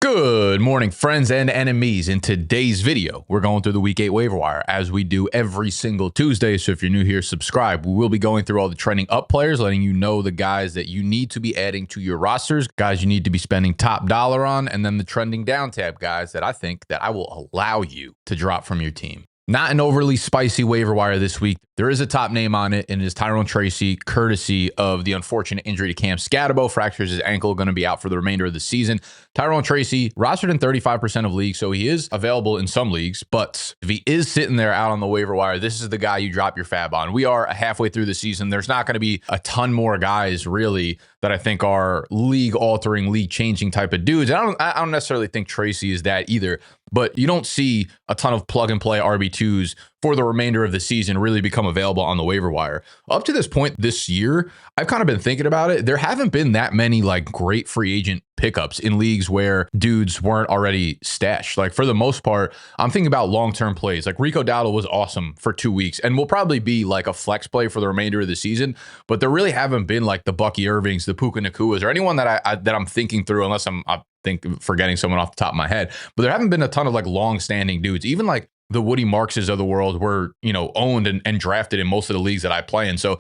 Good morning, friends and enemies. In today's video, we're going through the Week 8 waiver wire as we do every single Tuesday. So if you're new here, subscribe. We will be going through all the trending up players, letting you know the guys that you need to be adding to your rosters, guys you need to be spending top dollar on, and then the trending down tab guys that I think that I will allow you to drop from your team. Not an overly spicy waiver wire this week. There is a top name on it, and it is Tyrone Tracy, courtesy of the unfortunate injury to Cam Scatabo. Fractures his ankle, going to be out for the remainder of the season. Tyrone Tracy, rostered in 35% of leagues, so he is available in some leagues, but if he is sitting there out on the waiver wire, this is the guy you drop your fab on. We are halfway through the season. There's not going to be a ton more guys, really, that I think are league-altering, league-changing type of dudes. I don't necessarily think Tracy is that either, but you don't see a ton of plug-and-play RB2s for the remainder of the season really become available on the waiver wire. Up to this point this year, I've kind of been thinking about it. There haven't been that many like great free agent pickups in leagues where dudes weren't already stashed. Like for the most part, I'm thinking about long-term plays. Like Rico Dowdle was awesome for 2 weeks and will probably be like a flex play for the remainder of the season. But there really haven't been like the Bucky Irvings, the Puka Nakuas, or anyone that I'm thinking through, unless I think forgetting someone off the top of my head. But there haven't been a ton of like long-standing dudes. Even like the Woody Markses of the world were, owned and drafted in most of the leagues that I play in. So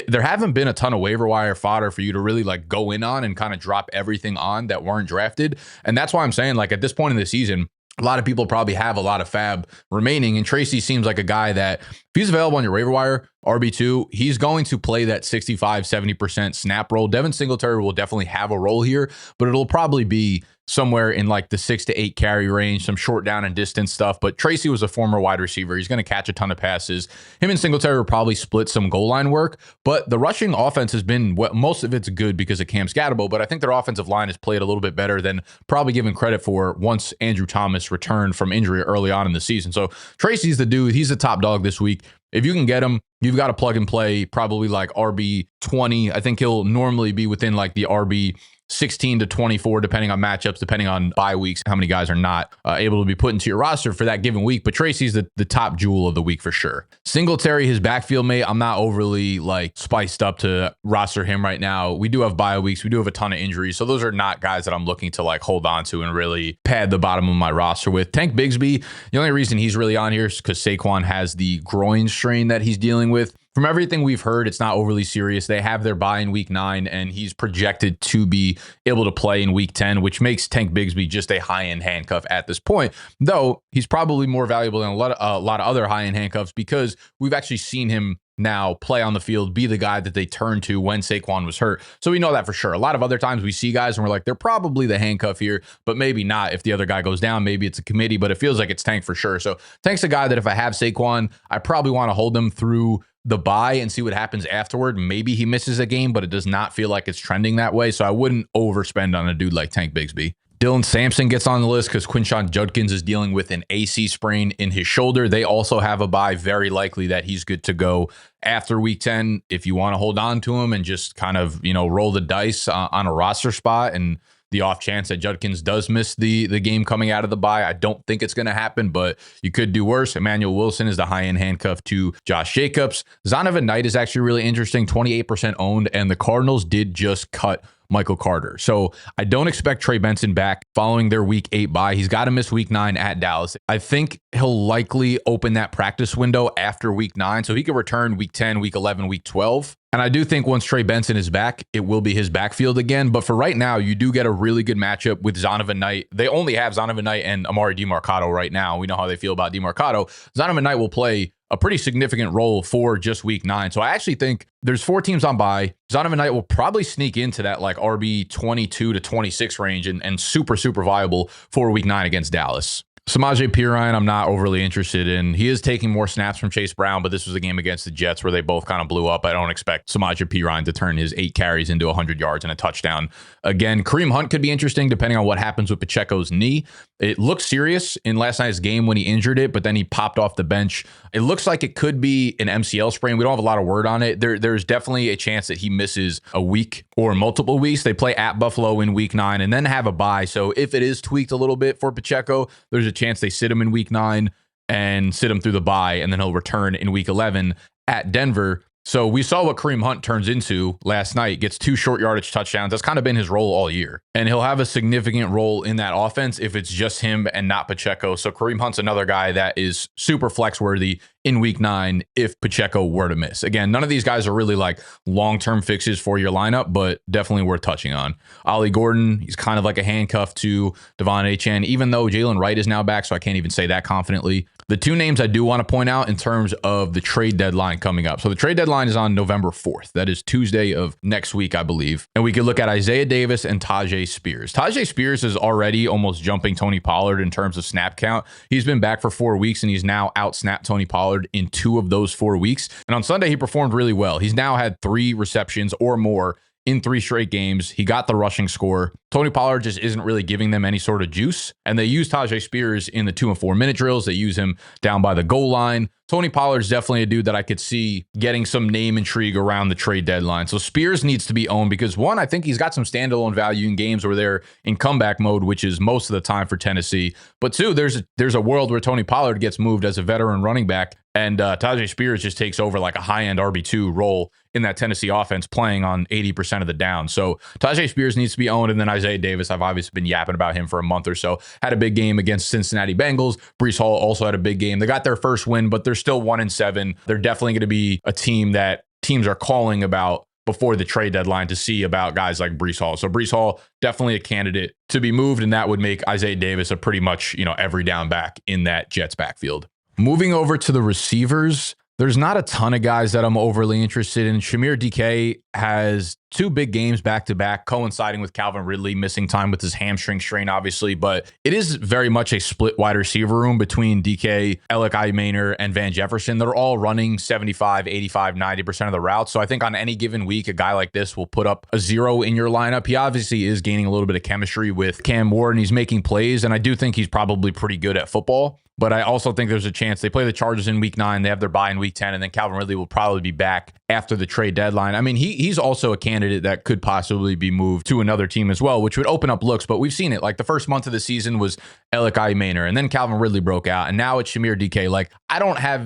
there haven't been a ton of waiver wire fodder for you to really like go in on and kind of drop everything on that weren't drafted. And that's why I'm saying, like, at this point in the season, a lot of people probably have a lot of fab remaining. And Tracy seems like a guy that if he's available on your waiver wire, RB2, he's going to play that 65-70% snap role. Devin Singletary will definitely have a role here, but it'll probably be somewhere in like the 6 to 8 carry range, some short down and distance stuff. But Tracy was a former wide receiver. He's going to catch a ton of passes. Him and Singletary will probably split some goal line work, but the rushing offense has been, most of it's good because of Cam Scatabo, but I think their offensive line has played a little bit better than probably given credit for once Andrew Thomas returned from injury early on in the season. So Tracy's the dude. He's the top dog this week. If you can get him, you've got to plug and play probably like RB 20. I think he'll normally be within like the RB 16 to 24, depending on matchups, depending on bye weeks, how many guys are not able to be put into your roster for that given week. But Tracy's the top jewel of the week for sure. Singletary, his backfield mate, I'm not overly like spiced up to roster him right now. We do have bye weeks. We do have a ton of injuries. So those are not guys that I'm looking to like hold on to and really pad the bottom of my roster with. Tank Bigsby, the only reason he's really on here is because Saquon has the groin strain that he's dealing with. From everything we've heard, it's not overly serious. They have their bye in week 9, and he's projected to be able to play in week 10, which makes Tank Bigsby just a high-end handcuff at this point. Though he's probably more valuable than a lot of other high-end handcuffs because we've actually seen him now play on the field, be the guy that they turned to when Saquon was hurt. So we know that for sure. A lot of other times we see guys and we're like, they're probably the handcuff here, but maybe not. If the other guy goes down, maybe it's a committee, but it feels like it's Tank for sure. So Tank's a guy that if I have Saquon, I probably want to hold him through the bye and see what happens afterward. Maybe he misses a game, but it does not feel like it's trending that way. So I wouldn't overspend on a dude like Tank Bigsby. Dylan Sampson gets on the list because Quinshon Judkins is dealing with an AC sprain in his shoulder. They also have a bye. Very likely that he's good to go after week 10. If you want to hold on to him and just kind of, roll the dice on a roster spot and the off chance that Judkins does miss the game coming out of the bye, I don't think it's going to happen, but you could do worse. Emmanuel Wilson is the high-end handcuff to Josh Jacobs. Zonovan Knight is actually really interesting, 28% owned, and the Cardinals did just cut Michael Carter. So I don't expect Trey Benson back following their week 8 bye. He's got to miss week 9 at Dallas. I think he'll likely open that practice window after week 9. So he could return week 10, week 11, week 12. And I do think once Trey Benson is back, it will be his backfield again. But for right now, you do get a really good matchup with Zonovan Knight. They only have Zonovan Knight and Amari DeMarcado right now. We know how they feel about DeMarcado. Zonovan Knight will play a pretty significant role for just week 9. So I actually think there's 4 teams on bye. Zonovan Knight will probably sneak into that like RB 22 to 26 range and super, super viable for week 9 against Dallas. Samaje Perine, I'm not overly interested in. He is taking more snaps from Chase Brown, but this was a game against the Jets where they both kind of blew up. I don't expect Samaje Perine to turn his 8 carries into 100 yards and a touchdown. Again, Kareem Hunt could be interesting depending on what happens with Pacheco's knee. It looked serious in last night's game when he injured it, but then he popped off the bench. It looks like it could be an MCL sprain. We don't have a lot of word on it. There's definitely a chance that he misses a week or multiple weeks. They play at Buffalo in week 9 and then have a bye. So if it is tweaked a little bit for Pacheco, there's a chance they sit him in week 9 and sit him through the bye, and then he'll return in week 11 at Denver. So we saw what Kareem Hunt turns into last night, gets 2 short yardage touchdowns. That's kind of been his role all year. And he'll have a significant role in that offense if it's just him and not Pacheco. So Kareem Hunt's another guy that is super flex worthy in week 9 if Pacheco were to miss. Again, none of these guys are really like long-term fixes for your lineup, but definitely worth touching on. Ollie Gordon, he's kind of like a handcuff to Devon Achane, even though Jalen Wright is now back, so I can't even say that confidently. The 2 names I do want to point out in terms of the trade deadline coming up. So the trade deadline is on November 4th. That is Tuesday of next week, I believe. And we could look at Isaiah Davis and Tyjae Spears. Tyjae Spears is already almost jumping Tony Pollard in terms of snap count. He's been back for 4 weeks, and he's now out-snapped Tony Pollard in 2 of those 4 weeks. And on Sunday, he performed really well. He's now had 3 receptions or more in 3 straight games. He got the rushing score. Tony Pollard just isn't really giving them any sort of juice. And they use Tyjae Spears in the 2 and 4 minute drills. They use him down by the goal line. Tony Pollard's definitely a dude that I could see getting some name intrigue around the trade deadline. So Spears needs to be owned because, 1, I think he's got some standalone value in games where they're in comeback mode, which is most of the time for Tennessee. But 2, there's a world where Tony Pollard gets moved as a veteran running back, and Tyjae Spears just takes over like a high-end RB2 role in that Tennessee offense, playing on 80% of the down. So Tyjae Spears needs to be owned. And then Isaiah Davis, I've obviously been yapping about him for a month or so. Had a big game against Cincinnati Bengals. Breece Hall also had a big game. They got their first win, but they're still 1-7. They're definitely going to be a team that teams are calling about before the trade deadline to see about guys like Breece Hall. So Breece Hall, definitely a candidate to be moved, and that would make Isaiah Davis a pretty much, every down back in that Jets backfield. Moving over to the receivers, there's not a ton of guys that I'm overly interested in. Chimere Dike has 2 big games back-to-back, coinciding with Calvin Ridley missing time with his hamstring strain, obviously. But it is very much a split wide receiver room between Dike, Maynor, and Van Jefferson. They're all running 75, 85, 90% of the routes. So I think on any given week, a guy like this will put up a 0 in your lineup. He obviously is gaining a little bit of chemistry with Cam Ward, and he's making plays. And I do think he's probably pretty good at football. But I also think there's a chance they play the Chargers in week 9. They have their bye in week 10, and then Calvin Ridley will probably be back after the trade deadline. I mean, he's also a candidate that could possibly be moved to another team as well, which would open up looks. But we've seen it. Like the first month of the season was Maynor, and then Calvin Ridley broke out, and now it's Chimere Dike. Like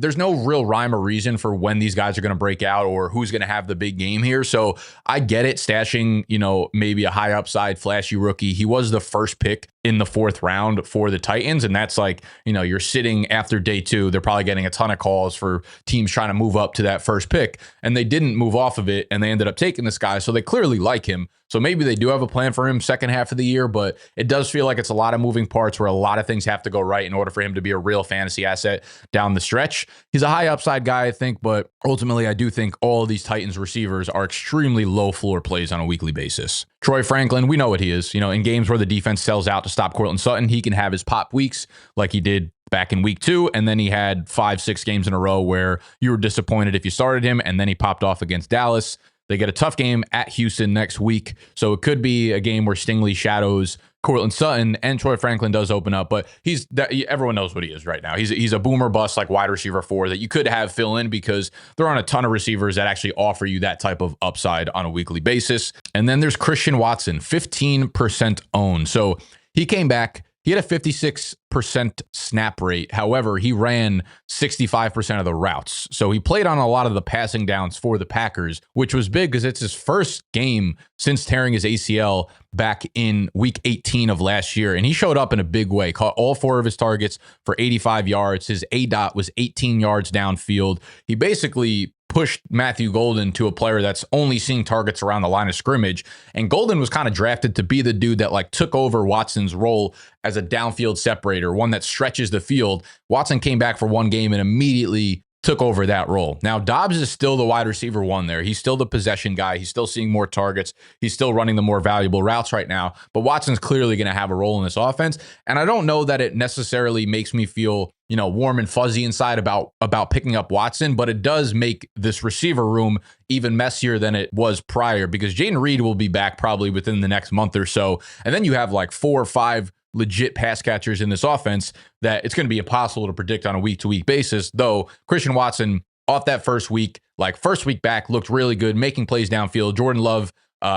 there's no real rhyme or reason for when these guys are going to break out or who's going to have the big game here. So I get it, stashing, maybe a high upside, flashy rookie. He was the first pick in the 4th round for the Titans. And that's like, you're sitting after day 2. They're probably getting a ton of calls for teams trying to move up to that first pick. And they didn't move off of it. And they ended up taking this guy. So they clearly like him. So maybe they do have a plan for him second half of the year, but it does feel like it's a lot of moving parts where a lot of things have to go right in order for him to be a real fantasy asset down the stretch. He's a high upside guy, I think, but ultimately I do think all of these Titans receivers are extremely low floor plays on a weekly basis. Troy Franklin, we know what he is. In games where the defense sells out to stop Courtland Sutton, he can have his pop weeks like he did back in week 2. And then he had 5-6 games in a row where you were disappointed if you started him, and then he popped off against Dallas. They get a tough game at Houston next week. So it could be a game where Stingley shadows Courtland Sutton and Troy Franklin does open up, but everyone knows what he is right now. He's a boomer bust like wide receiver 4 that you could have fill in because there aren't a ton of receivers that actually offer you that type of upside on a weekly basis. And then there's Christian Watson, 15% owned. So he came back. He had a 56% snap rate. However, he ran 65% of the routes. So he played on a lot of the passing downs for the Packers, which was big because it's his first game since tearing his ACL back in week 18 of last year. And he showed up in a big way, caught all 4 of his targets for 85 yards. His ADOT was 18 yards downfield. He basically pushed Matthew Golden to a player that's only seeing targets around the line of scrimmage. And Golden was kind of drafted to be the dude that like took over Watson's role as a downfield separator, one that stretches the field. Watson came back for 1 game and immediately took over that role. Now, Dobbs is still the wide receiver 1 there. He's still the possession guy. He's still seeing more targets. He's still running the more valuable routes right now. But Watson's clearly going to have a role in this offense. And I don't know that it necessarily makes me feel, warm and fuzzy inside about picking up Watson, but it does make this receiver room even messier than it was prior because Jaden Reed will be back probably within the next month or so. And then you have like 4 or 5 legit pass catchers in this offense that it's going to be impossible to predict on a week-to-week basis, though Christian Watson off that first week back looked really good, making plays downfield. Jordan Love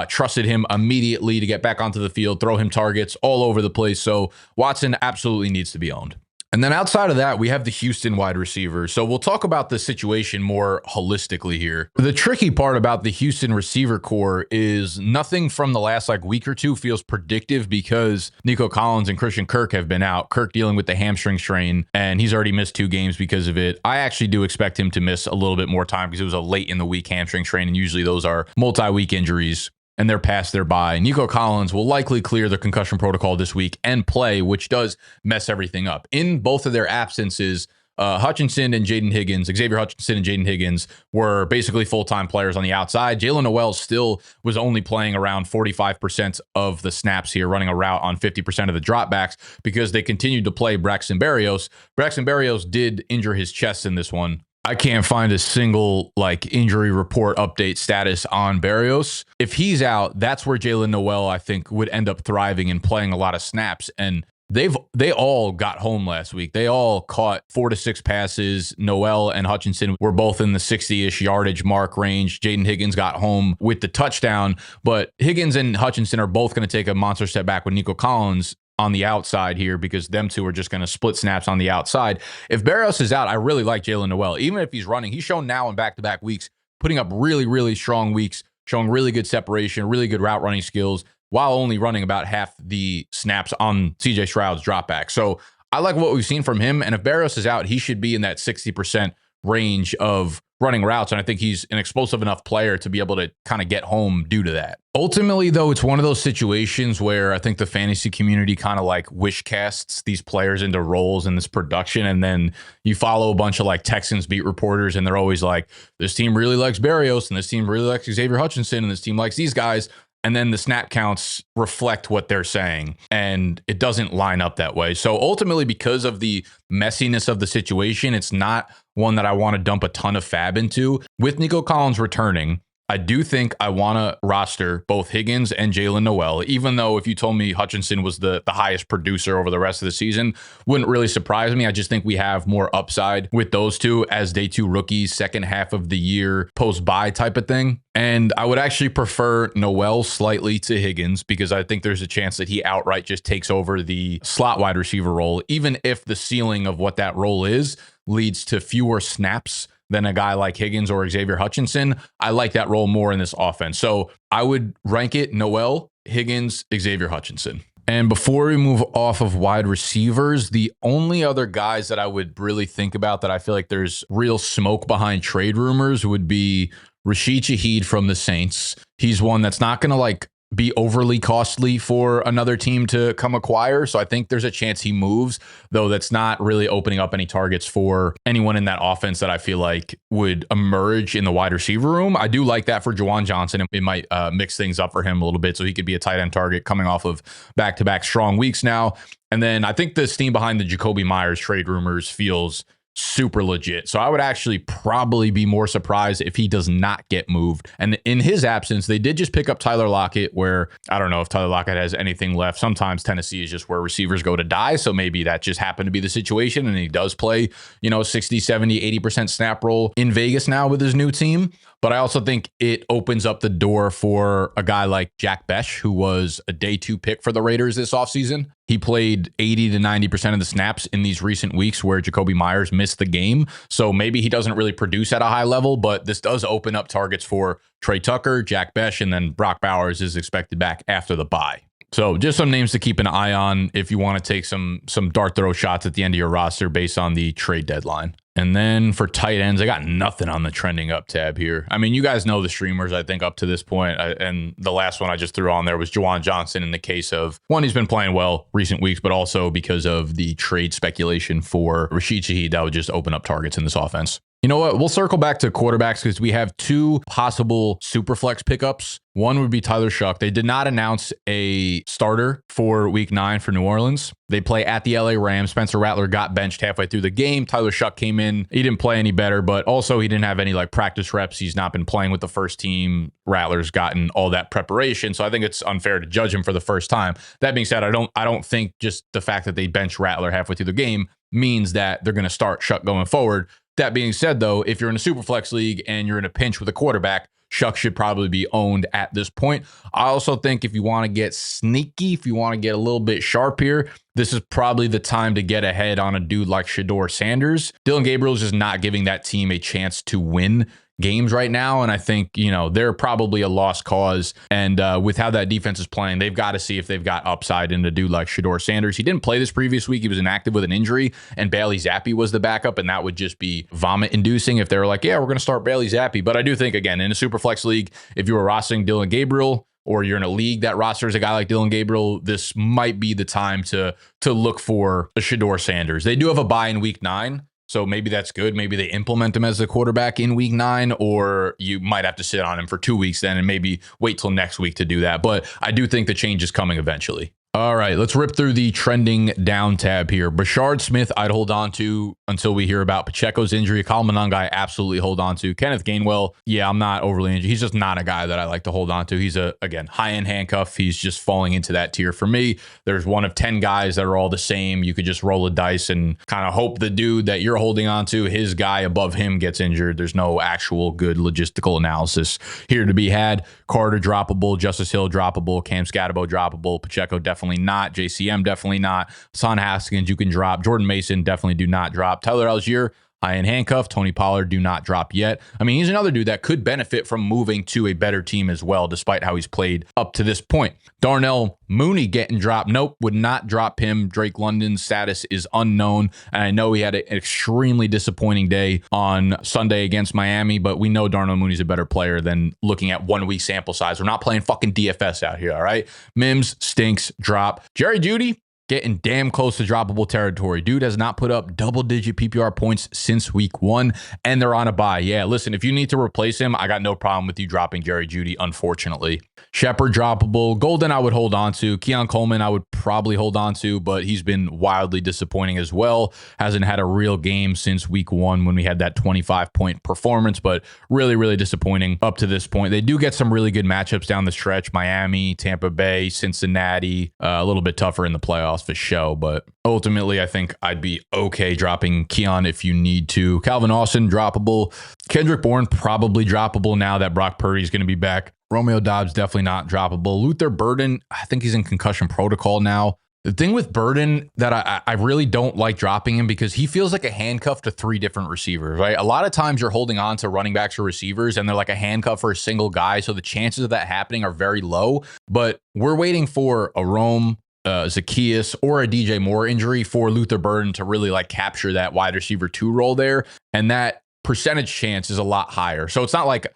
trusted him immediately to get back onto the field, throw him targets all over the place. So Watson absolutely needs to be owned. And then outside of that, we have the Houston wide receivers. So we'll talk about the situation more holistically here. The tricky part about the Houston receiver core is nothing from the last week or two feels predictive because Nico Collins and Christian Kirk have been out. Kirk dealing with the hamstring strain, and he's already missed 2 games because of it. I actually do expect him to miss a little bit more time because it was a late in the week hamstring strain, and usually those are multi-week injuries, and they're past their bye. Nico Collins will likely clear the concussion protocol this week and play, which does mess everything up. In both of their absences, Hutchinson and Jaden Higgins, Xavier Hutchinson and Jaden Higgins were basically full-time players on the outside. Jalen Noel still was only playing around 45% of the snaps here, running a route on 50% of the dropbacks because they continued to play Braxton Berrios. Braxton Berrios did injure his chest in this one. I can't find a single injury report update status on Berrios. If he's out, that's where Jalen Noel, I think, would end up thriving and playing a lot of snaps. And they all got home last week. They all caught 4 to 6 passes. Noel and Hutchinson were both in the 60-ish yardage mark range. Jaden Higgins got home with the touchdown, but Higgins and Hutchinson are both going to take a monster step back with Nico Collins on the outside here because them two are just going to split snaps on the outside. If Berrios is out, I really like Jalen Noel. Even if he's running, he's shown now in back-to-back weeks, putting up really, really strong weeks, showing really good separation, really good route running skills, while only running about half the snaps on CJ Stroud's dropback. So I like what we've seen from him. And if Berrios is out, he should be in that 60% range of running routes. And I think he's an explosive enough player to be able to kind of get home due to that. Ultimately, though, it's one of those situations where I think the fantasy community kind of wish casts these players into roles in this production. And then you follow a bunch of Texans beat reporters and they're always like, this team really likes Berrios and this team really likes Xavier Hutchinson and this team likes these guys. And then the snap counts reflect what they're saying, and it doesn't line up that way. So ultimately, because of the messiness of the situation, it's not one that I want to dump a ton of fab into. With Nico Collins returning, I do think I want to roster both Higgins and Jalen Noel, even though if you told me Hutchinson was the highest producer over the rest of the season, wouldn't really surprise me. I just think we have more upside with those two as day 2 rookies, second half of the year, post-bye type of thing. And I would actually prefer Noel slightly to Higgins because I think there's a chance that he outright just takes over the slot wide receiver role, even if the ceiling of what that role is leads to fewer snaps than a guy like Higgins or Xavier Hutchinson. I like that role more in this offense. So I would rank it Noel, Higgins, Xavier Hutchinson. And before we move off of wide receivers, the only other guys that I would really think about that I feel like there's real smoke behind trade rumors would be Rashid Shaheed from the Saints. He's one that's not going to be overly costly for another team to come acquire. So I think there's a chance he moves, though that's not really opening up any targets for anyone in that offense that I feel like would emerge in the wide receiver room. I do like that for Juwan Johnson. It might mix things up for him a little bit so he could be a tight end target coming off of back-to-back strong weeks now. And then I think the steam behind the Jacoby Myers trade rumors feels super legit. So I would actually probably be more surprised if he does not get moved. And in his absence, they did just pick up Tyler Lockett, where I don't know if Tyler Lockett has anything left. Sometimes Tennessee is just where receivers go to die. So maybe that just happened to be the situation. And he does play, 60, 70, 80% snap role in Vegas now with his new team. But I also think it opens up the door for a guy like Jack Besh, who was a day 2 pick for the Raiders this offseason. He played 80 to 90% of the snaps in these recent weeks where Jacoby Myers missed the game. So maybe he doesn't really produce at a high level, but this does open up targets for Trey Tucker, Jack Besh, and then Brock Bowers is expected back after the bye. So just some names to keep an eye on if you want to take some dart throw shots at the end of your roster based on the trade deadline. And then for tight ends, I got nothing on the trending up tab here. I mean, you guys know the streamers, I think, up to this point. And the last one I just threw on there was Juwan Johnson in the case of, one, he's been playing well recent weeks, but also because of the trade speculation for Rashid Shaheed that would just open up targets in this offense. You know what? We'll circle back to quarterbacks because we have 2 possible super flex pickups. One would be Tyler Shough. They did not announce a starter for week 9 for New Orleans. They play at the LA Rams. Spencer Rattler got benched halfway through the game. Tyler Shough came in. He didn't play any better, but also he didn't have any practice reps. He's not been playing with the first team. Rattler's gotten all that preparation. So I think it's unfair to judge him for the first time. That being said, I don't think just the fact that they bench Rattler halfway through the game means that they're going to start Shough going forward. That being said, though, if you're in a super flex league and you're in a pinch with a quarterback, Shough should probably be owned at this point. I also think if you want to get sneaky, if you want to get a little bit sharp here, this is probably the time to get ahead on a dude like Shedeur Sanders. Dillon Gabriel is just not giving that team a chance to win games right now. And I think, you know, they're probably a lost cause. And with how that defense is playing, they've got to see if they've got upside in a dude like Shedeur Sanders. He didn't play this previous week. He was inactive with an injury, and Bailey Zappi was the backup. And that would just be vomit inducing if they were like, yeah, we're going to start Bailey Zappi. But I do think, again, in a super flex league, if you were rostering Dillon Gabriel, or you're in a league that rosters a guy like Dillon Gabriel, this might be the time to look for a Shedeur Sanders. They do have a bye in week 9. So maybe that's good. Maybe they implement him as a quarterback in week 9, or you might have to sit on him for 2 weeks then and maybe wait till next week to do that. But I do think the change is coming eventually. All right, let's rip through the trending down tab here. Brashard Smith, I'd hold on to until we hear about Pacheco's injury. Kyle Monanga, I absolutely hold on to. Kenneth Gainwell, yeah, I'm not overly injured. He's just not a guy that I like to hold on to. He's again, high-end handcuff. He's just falling into that tier for me. There's one of 10 guys that are all the same. You could just roll a dice and kind of hope the dude that you're holding on to, his guy above him gets injured. There's no actual good logistical analysis here to be had. Carter droppable, Justice Hill droppable, Cam Scatterbo droppable, Pacheco definitely not, JCM definitely not, Hassan Haskins you can drop, Jordan Mason definitely do not drop, Tyler Algier high-end handcuff, Tony Pollard do not drop yet. I mean, he's another dude that could benefit from moving to a better team as well, despite how he's played up to this point. Darnell Mooney getting dropped. Nope, would not drop him. Drake London's status is unknown. And I know he had an extremely disappointing day on Sunday against Miami, but we know Darnell Mooney's a better player than looking at 1 week sample size. We're not playing fucking DFS out here, all right? Mims stinks, drop. Jerry Jeudy, getting damn close to droppable territory. Dude has not put up double-digit PPR points since week 1, and they're on a bye. Yeah, listen, if you need to replace him, I got no problem with you dropping Jerry Jeudy, unfortunately. Shepard droppable. Golden I would hold on to. Keon Coleman I would probably hold on to, but he's been wildly disappointing as well. Hasn't had a real game since week 1 when we had that 25-point performance, but really, really disappointing up to this point. They do get some really good matchups down the stretch. Miami, Tampa Bay, Cincinnati, a little bit tougher in the playoffs for show, but ultimately I think I'd be okay dropping Keon if you need to. Calvin Austin droppable. Kendrick Bourne probably droppable now that Brock Purdy is going to be back. Romeo Dobbs definitely not droppable. Luther Burden, I think he's in concussion protocol now. The thing with Burden that I really don't like dropping him because he feels like a handcuff to 3 different receivers, right? A lot of times you're holding on to running backs or receivers and they're like a handcuff for a single guy. So the chances of that happening are very low, but we're waiting for a Rome, Zacchaeus, or a DJ Moore injury for Luther Burden to really like capture that wide receiver 2 role there. And that percentage chance is a lot higher. So it's not like,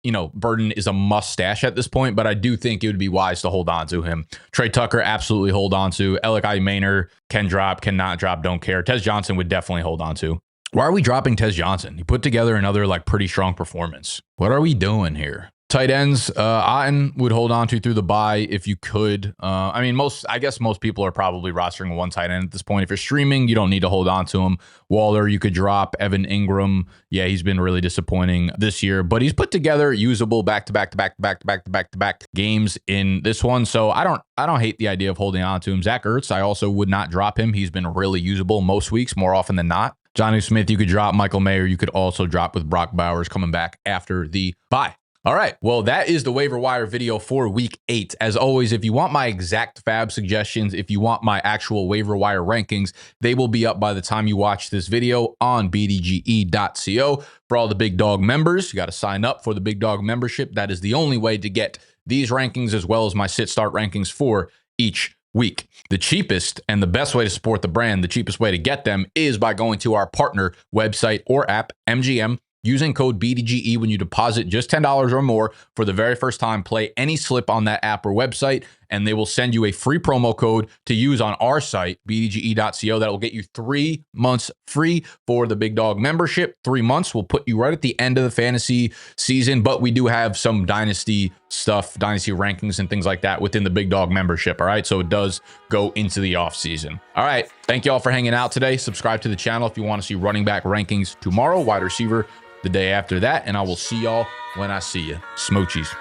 you know, Burden is a must stash at this point, but I do think it would be wise to hold on to him. Trey Tucker, absolutely hold on to. Alec Maynor can drop, cannot drop, don't care. Tez Johnson would definitely hold on to. Why are we dropping Tez Johnson? He put together another like pretty strong performance. What are we doing here? Tight ends, Otten would hold on to through the bye if you could. I mean, I guess most people are probably rostering one tight end at this point. If you're streaming, you don't need to hold on to him. Waller, you could drop. Evan Ingram, yeah, he's been really disappointing this year, but he's put together usable back-to-back games in this one. So I don't hate the idea of holding on to him. Zach Ertz, I also would not drop him. He's been really usable most weeks, more often than not. Johnny Smith, you could drop. Michael Mayer, you could also drop with Brock Bowers coming back after the bye. All right, well, that is the waiver wire video for week 8. As always, if you want my exact fab suggestions, if you want my actual waiver wire rankings, they will be up by the time you watch this video on bdge.co. For all the Big Dog members, you got to sign up for the Big Dog membership. That is the only way to get these rankings as well as my sit-start rankings for each week. The cheapest and the best way to support the brand, the cheapest way to get them is by going to our partner website or app, MGM. Using code BDGE when you deposit just $10 or more for the very first time, play any slip on that app or website, and they will send you a free promo code to use on our site, bdge.co. That will get you 3 months free for the Big Dog membership. 3 months will put you right at the end of the fantasy season, but we do have some dynasty stuff, dynasty rankings and things like that within the Big Dog membership, all right? So it does go into the off season. All right, thank you all for hanging out today. Subscribe to the channel if you want to see running back rankings tomorrow, wide receiver the day after that, and I will see y'all when I see you. Smoochies.